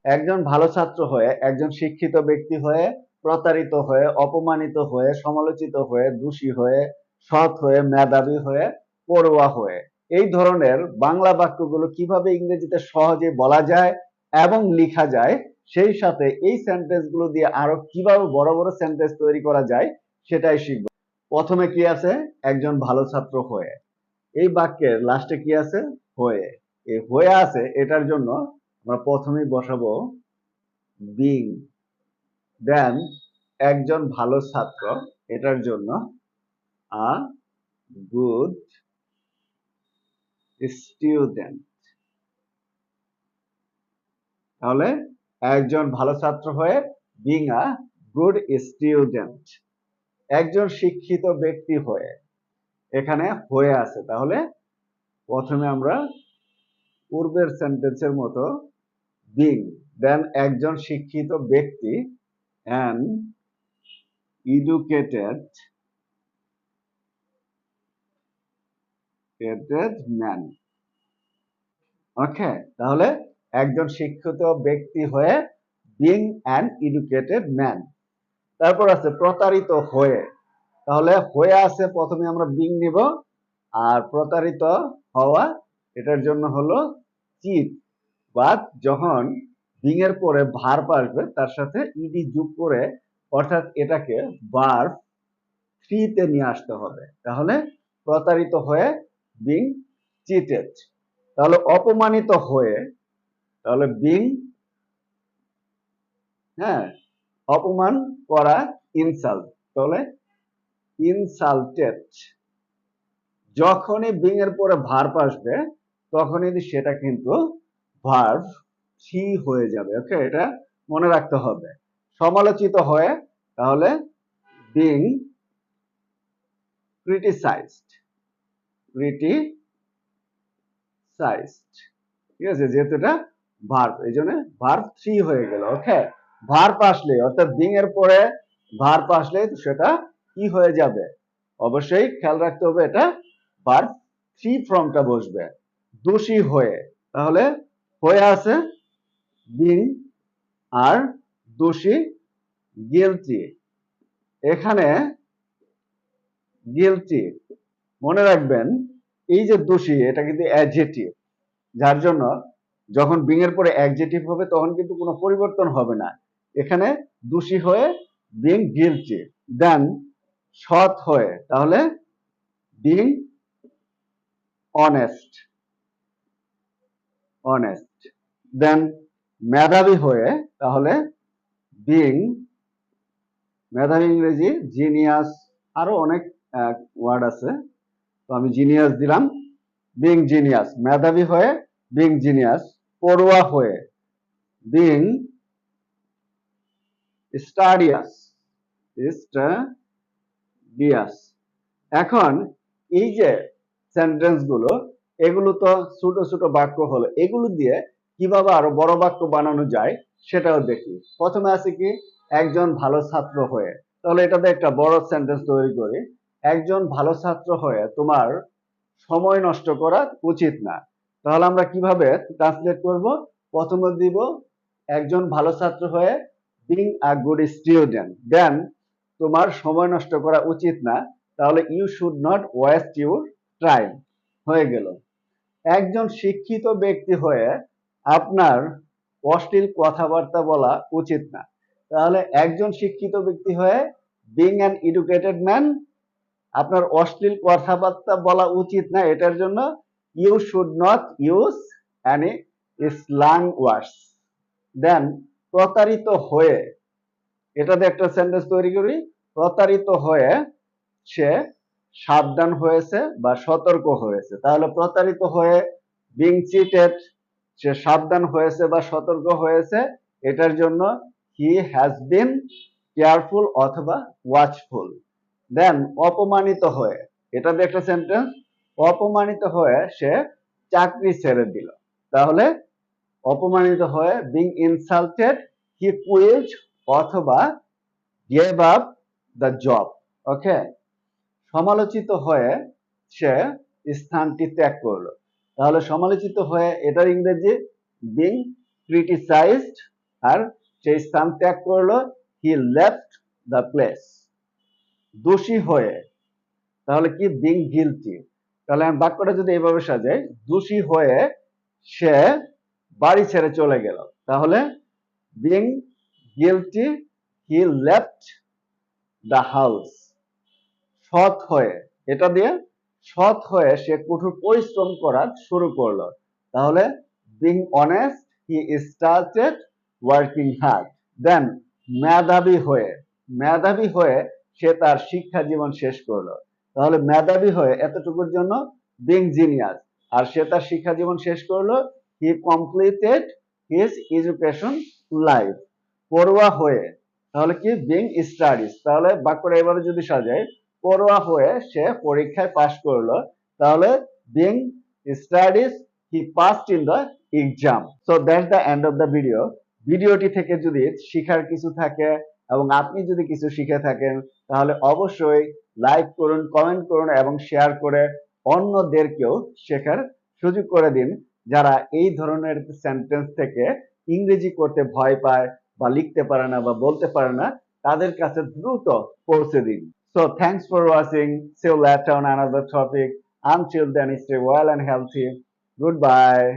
একজন ভালো ছাত্র হয়ে, একজন শিক্ষিত ব্যক্তি হয়ে, প্রতারিত হয়ে, অপমানিত হয়ে, সমালোচিত হয়ে, দোষী হয়ে, সৎ হয়ে, মেধাবী হয়ে, পড়ুয়া হয়ে, এই ধরনের বাংলা বাক্যগুলো কিভাবে ইংরেজিতে সহজে বলা যায় এবং লেখা যায়, সেই সাথে এই সেন্টেন্স গুলো দিয়ে আরো কিভাবে বড় বড় সেন্টেন্স তৈরি করা যায় সেটাই শিখব। প্রথমে কি আছে? একজন ভালো ছাত্র হয়ে। এই বাক্যের লাস্টে কি আছে? হয়ে। এই হয়ে আছে, এটার জন্য আমরা প্রথমেই বসাবো বিং। দেন একজন ভালো ছাত্র, এটার জন্য আ গুড স্টুডেন্ট। তাহলে একজন ভালো ছাত্র হয়ে বিং আ গুড স্টুডেন্ট। একজন শিক্ষিত ব্যক্তি হয়ে, এখানে হয়ে আছে, তাহলে প্রথমে আমরা পূর্বের সেন্টেন্সের মতো বিং, দেন একজন শিক্ষিত ব্যক্তি, অ্যান এডুকেটেড ম্যান। ওকে, তাহলে একজন শিক্ষিত ব্যক্তি হয়ে বিং অ্যান এডুকেটেড ম্যান। তারপর আছে প্রতারিত হয়ে। তাহলে হয়ে আছে, প্রথমে আমরা বিং নিব, আর প্রতারিত হওয়া, এটার জন্য হলো চিট। বাট যখন বিং এর পরে ভার্ব আসবে তার সাথে ইডি যোগ করে, অর্থাৎ এটাকে ভার্ব থ্রিতে নিয়ে আসতে হবে। তাহলে প্রতারিত হয়ে বিং চিটেড। তাহলে অপমানিত হয়ে, তাহলে বিং, হ্যাঁ, অপমান করা, ইনসাল্ট, তাহলে ইনসাল্টেড। যখনই বিং এর পরে ভার্ব আসবে তখনই সেটা কিন্তু ভার্ব থ্রি হয়ে যাবে। ওকে, এটা মনে রাখতে হবে। সমালোচিত হয়ে, তাহলে বিং ক্রিটিসাইজড। ঠিক আছে, যেহেতু এটা ভার্ব, এই জন্য ভার্ব থ্রি হয়ে গেল। ওকে, ভার্ব আসলে, অর্থাৎ বিং এর পরে ভার্ব আসলে সেটা কি হয়ে যাবে? অবশ্যই খেয়াল রাখতে হবে, এটা ভার্ব থ্রি ফর্মটা বসবে। দোষী হয়ে, তাহলে হয়ে আছে বিং আর দোষী গিলটি। এখানে গিলটি, মনে রাখবেন এই যে দোষী, এটা কিন্তু অ্যাডজেক্টিভ, যার জন্য যখন বিং এর পরে অ্যাডজেক্টিভ হবে তখন কিন্তু কোনো পরিবর্তন হবে না। এখানে দোষী হয়ে বিং গিলটি। দেন সৎ হয়ে, তাহলে বিং অনেস্ট। দেন মেধাবী হয়ে, তাহলে বিং, মেধাবী ইংরেজি জিনিয়াস, আরো অনেক ওয়ার্ড আছে, তো আমি জিনিয়াস দিলাম। বিং জিনিয়াস, মেধাবী হয়ে বিং জিনিয়াস। পড়ুয়া হয়ে বিং স্টাডিয়াস। এখন এই যে সেন্টেন্স গুলো, এগুলো তো ছোট ছোট বাক্য হলো, এগুলো দিয়ে কিভাবে আরো বড় বাক্য বানানো যায় সেটাও দেখি। প্রথমে আছে কি? একজন ভালো ছাত্র হয়ে। তাহলে এটাতে একটা বড় সেন্টেন্স তৈরি করি। একজন ভালো ছাত্র হয়ে তোমার সময় নষ্ট করা উচিত না। তাহলে আমরা কিভাবে ট্রান্সলেট করব? প্রথমে দিব একজন ভালো ছাত্র হয়ে being a good student. Then তোমার সময় নষ্ট করা উচিত না, তাহলে you should not waste your time হয়ে গেল। একজন শিক্ষিত ব্যক্তি হয়ে আপনার অশ্লীল কথাবার্তা বলা উচিত না। তাহলে একজন শিক্ষিত ব্যক্তি হয়ে বিং অ্যান এডুকেটেড ম্যান, আপনার অশ্লীল কথাবার্তা বলা উচিত না, এটার জন্য you should not use any slang words. Then প্রতারিত হয়ে, এটাতে একটা সেন্টেন্স তৈরি করি। প্রতারিত হয়ে সে সাবধান হয়েছে বা সতর্ক হয়েছে। তাহলে প্রতারিত হয়ে বিং চিটেড, সে সাবধান হয়েছে বা সতর্ক হয়েছে, এটার জন্য হি হ্যাজ বিন কেয়ারফুল অথবা ওয়াচফুল। দেন অপমানিত হয়ে, এটাতে একটা সেন্টেন্স। অপমানিত হয়ে সে চাকরি ছেড়ে দিল। তাহলে অপমানিত হয়ে বিং ইনসাল্টেড হি কুইট অথবা গেভ আপ দ্য জব। ওকে, সমালোচিত হয়ে সে স্থানটি ত্যাগ করলো। তাহলে সমালোচিত হয়ে, এটার ইংরেজি বিং ক্রিটিসাইজড আর সেই স্থান ত্যাগ করলো, হি লেফট দ্য প্লেস। দোষী হয়ে, তাহলে কি বিং গিলটি, তাহলে আমি বাক্যটা যদি এইভাবে সাজাই, দোষী হয়ে সে বাড়ি ছেড়ে চলে গেল, তাহলে being guilty he left the house. সৎ হয়ে, এটা দিয়ে সৎ হয়ে সে কঠোর পরিশ্রম করা শুরু করলো, তাহলে being honest he started working hard. Then মেধাবী হয়ে, মেধাবী হয়ে সে তার শিক্ষা জীবন শেষ করলো, তাহলে মেধাবী হয়ে এতটুকুর জন্য বিং জিনিয়াস, আর সে তার শিক্ষা জীবন শেষ করলো, হি কমপ্লিটেড হিজ এডুকেশন লাইফ। পড়ুয়া হয়ে, তাহলে কি বিং স্টাডিজ, তাহলে বাক্যটা এভাবে যদি সাজাই, পড়ুয়া হয়ে সে পরীক্ষায় পাশ করলো, তাহলে being studies he passed in the exam. So that's the end of the video. ভিডিওটি থেকে যদি শিখার কিছু থাকে এবং আপনি যদি কিছু শিখে থাকেন, তাহলে অবশ্যই লাইক করুন, কমেন্ট করুন এবং শেয়ার করে অন্যদেরকেও শেখার সুযোগ করে দিন, যারা এই ধরনের সেন্টেন্স থেকে ইংরেজি করতে ভয় পায় বা লিখতে পারে না বা বলতে পারে না, তাদের কাছে দ্রুত পৌঁছে দিন। So thanks for watching. See you later on another topic. Until then, stay well and healthy. Goodbye.